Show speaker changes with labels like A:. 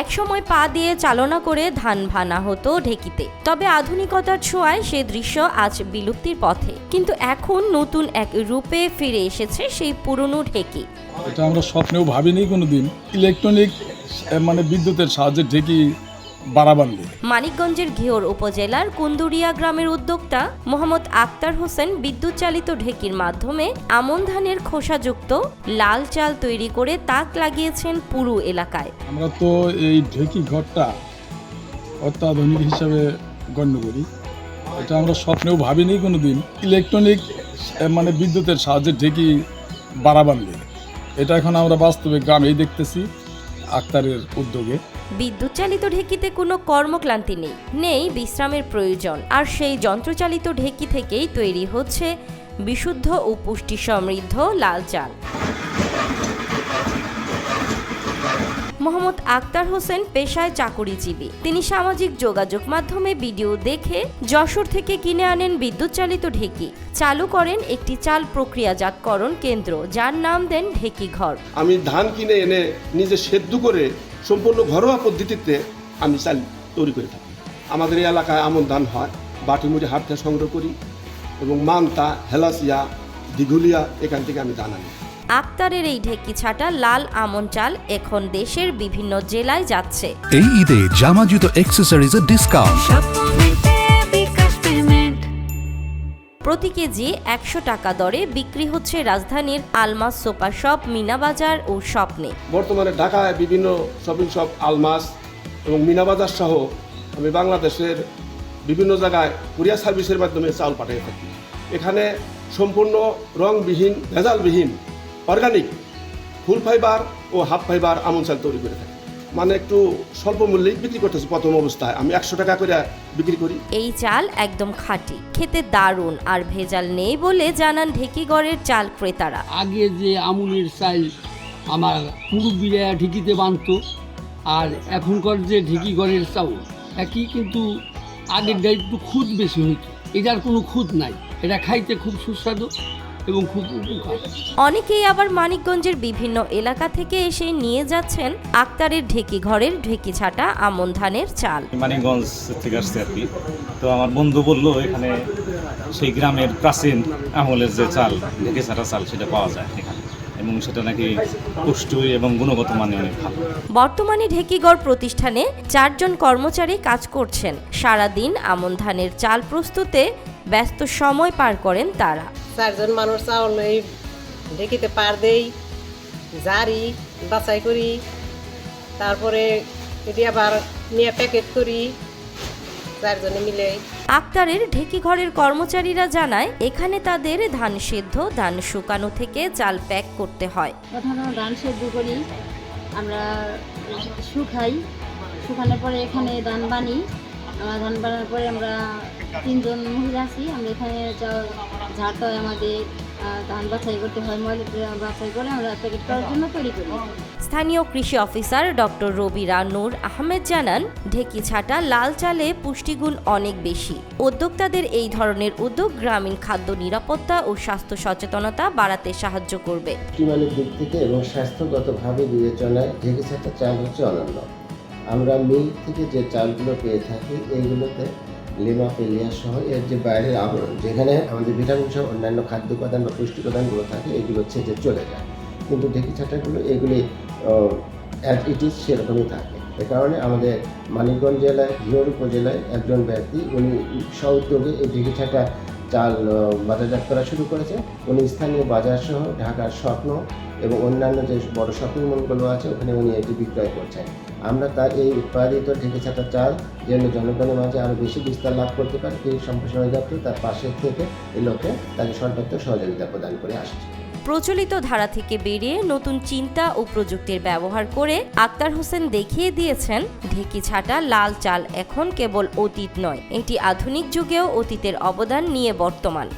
A: একসময় পা দিয়ে চালনা করে ধান ভানা হতো ঢেকিতে, তবে আধুনিকতার ছোঁয়ায় সে দৃশ্য আজ বিলুপ্তির পথে। কিন্তু এখন নতুন এক রূপে ফিরে এসেছে সেই পুরনো ঢেকি।
B: এটা আমরা স্বপ্নেও ভাবিনি কোনোদিন, ইলেকট্রনিক বিদ্যুতের সাহায্যে ঢেকি বাড়াবাড়লে।
A: মানিকগঞ্জের ঘিওর উপজেলার কুন্দুরিয়া গ্রামের উদ্যোক্তা মোহাম্মদ আক্তার হোসেন বিদ্যুৎ চালিত ঢেকির মাধ্যমে আমন ধানের খোসাযুক্ত লাল চাল তৈরি করে তাক লাগিয়েছেন পুরো এলাকায়।
B: আমরা তো এই ঢেকি ঘরটা অত্যাধুনিক হিসাবে গণ্য করি। এটা আমরা স্বপ্নেও ভাবিনি কোনোদিন, ইলেকট্রনিক বিদ্যুতের সাহায্যে ঢেকি বাড়াবাড়লে। এটা এখন আমরা বাস্তবে গ্রামেই দেখতেছি আক্তারের উদ্যোগে।
A: বিদ্যুৎ চালিত ঢেকিতে কোনো কর্মক্লান্তি নেই বিশ্রামের প্রয়োজন। আর সেই যন্ত্রচালিত ঢেকি থেকেই তৈরি হচ্ছে বিশুদ্ধ ও পুষ্টি সমৃদ্ধ লাল চাল। মোহাম্মদ আক্তার হোসেন পেশায় চাকুরিজীবী। তিনি সামাজিক যোগাযোগ মাধ্যমে ভিডিও দেখে যশোর থেকে কিনে আনেন বিদ্যুৎ চালিত ঢেকি, চালু করেন একটি চাল প্রক্রিয়াজাতকরণ কেন্দ্র, যার নাম দেন ঢেকি ঘর।
C: আমি ধান কিনে এনে নিজে সেদ্ধ করে সম্পূর্ণ ঘরোয়া পদ্ধতিতে আমি চাল তৈরি করে থাকি। আমাদের এই এলাকায় আমন ধান হয়, বাটিমুড়ি হাট থেকে সংগ্রহ করি এবং মান্তা, হেলাসিয়া, দিঘুলিয়া এখান থেকে আমি ধান আনি।
A: আক্তারের এই ঢেকি ছাটা লাল আমন চাল এখন দেশের বিভিন্ন জেলায় যাচ্ছে।
D: এই ঈদে জামা জুতো অ্যাকসেসরিজের ডিসকাউন্ট
A: প্রতি কেজি 100 টাকা দরে বিক্রি হচ্ছে রাজধানীর আলমাস সোপা শপ, মিনাবাজার ও স্বপ্নে।
C: বর্তমানে ঢাকায় বিভিন্ন শপিং শপ, আলমাস এবং মিনাবাজার সহ আমি বাংলাদেশের বিভিন্ন জায়গায় কুরিয়ার সার্ভিসের মাধ্যমে চাল পাঠিয়ে থাকি। এখানে সম্পূর্ণ রংবিহীন, ভেজালবিহীন, অর্গানিক ফুল ফাইবার ও হাফ ফাইবার আমন চাল তৈরি করে থাকি। একটু স্বল্প মূল্যে বিক্রি করতেছি। প্রথম অবস্থায় আমি 100 টাকা করে বিক্রি করি।
A: এই চাল একদম খাঁটি, খেতে দারুণ আর ভেজাল নেই বলে জানান ঢেকিগড়ের চাল ক্রেতারা।
E: আগে যে আমুলের চাল আমার মুরব্বিরা ঢেকিতে বানতো, আর এখনকার যে ঢেকিগড়ের চাউল একই, কিন্তু আগেরটা একটু খুদ বেশি হইতো। এটার কোনো খুদ নাই, এটা খাইতে খুব সুস্বাদু এবং খুব উপকার।
A: অনেকেই আবার মানিকগঞ্জের বিভিন্ন এলাকা থেকে এসে নিয়ে যাচ্ছেন আক্তারের ঢেকি ঘরের ঢেকি ছাটা আমন ধানের চাল।
F: মানিকগঞ্জ থেকে আসছে আর কি। তো আমার বন্ধু বললো এখানে সেই গ্রামের প্রাচীন আমলের যে চাল, ঢেকি ছাটা চাল, সেটা পাওয়া যায় এখানে, এবং সেটা নাকি পুষ্টি এবং গুণগত মানে অনেক ভালো।
A: বর্তমানে ঢেকিগড় প্রতিষ্ঠানে 4 জন কর্মচারী কাজ করছেন। সারাদিন আমন ধানের চাল প্রস্তুতে ব্যস্ত সময় পার করেন তারা।
G: 4 জন মানুষ চাউল এই ঢেকিতে পার দেই, জারি বাছাই করি, তারপরে এটি আবার নিয়ে প্যাকেট করি 4 জনে মিলে।
A: আক্তারের ঢেকি ঘরের কর্মচারীরা জানায় এখানে তাদের ধান সেদ্ধ, ধান শুকানো থেকে চাল প্যাক করতে হয়।
H: প্রথমে ধান সেদ্ধ করি, আমরা শুকাই, শুকানোর পরে এখানে ধান বানি। ধান বানানোর পরে আমরা 3 জন মহিলা আছি, আমরা এখানে ঝাড়তে হয়, আমাদের ধান বাছাই করতে হয়, ময়লা বাছাই করে আমরা প্যাকেট করার জন্য তৈরি করি।
A: স্থানীয় কৃষি অফিসার ডক্টর রবিরা নূর আহমেদ জানান ঢেকি ছাটা লাল চালে পুষ্টিগুণ অনেক বেশি। উদ্যোক্তাদের এই ধরনের উদ্যোগ গ্রামীণ খাদ্য নিরাপত্তা ও স্বাস্থ্য সচেতনতা বাড়াতে সাহায্য করবে।
I: পুষ্টিমানের দিক থেকে এবং স্বাস্থ্যগতভাবে বিবেচনায় ঢেকি ছাটা চাল হচ্ছে অনন্য। আমরা মিল থেকে যে চালগুলো পেয়ে থাকি এগুলোতে লিমাফেলিয়া সহ এর যে বাইরের আবরণ, যেখানে আমাদের ভিটামিন সহ অন্যান্য খাদ্য উপাদান বা পুষ্টি উপাদানগুলো থাকে, এগুলো ছেড়ে চলে যায়। কিন্তু ঢেকি ছাটাগুলো এগুলি অ্যাজ ইট ইজ সেরকমই থাকে। এ কারণে আমাদের মানিকগঞ্জ জেলায় ঘিওর উপজেলায় একজন ব্যক্তি, উনি স্ব-উদ্যোগে এই ঢেকি ছাটা চাল বাজারজাত করা শুরু করেছে। উনি স্থানীয় বাজার সহ ঢাকার স্বপ্ন এবং অন্যান্য যে বড় শপিং মলগুলো আছে ওখানে উনি এটি বিক্রয় করছেন। আমরা তার এই উৎপাদিত ঢেকি ছাটা চাল যেন জনগণের মাঝে আরও বেশি বিস্তার লাভ করতে পারে, এই সম্প্রসারণ দপ্তর তার পাশে থেকে এই লক্ষ্যে তাকে সর্বাত্মক সহযোগিতা প্রদান করে আসছে।
A: প্রচলিত ধারা থেকে বেরিয়ে নতুন চিন্তা ও প্রযুক্তির ব্যবহার করে আক্তার হোসেন দেখিয়ে দিয়েছেন ঢেকি ছাটা লাল চাল এখন কেবল অতীত নয়, এটি আধুনিক যুগেও অতীতের অবদান নিয়ে বর্তমান।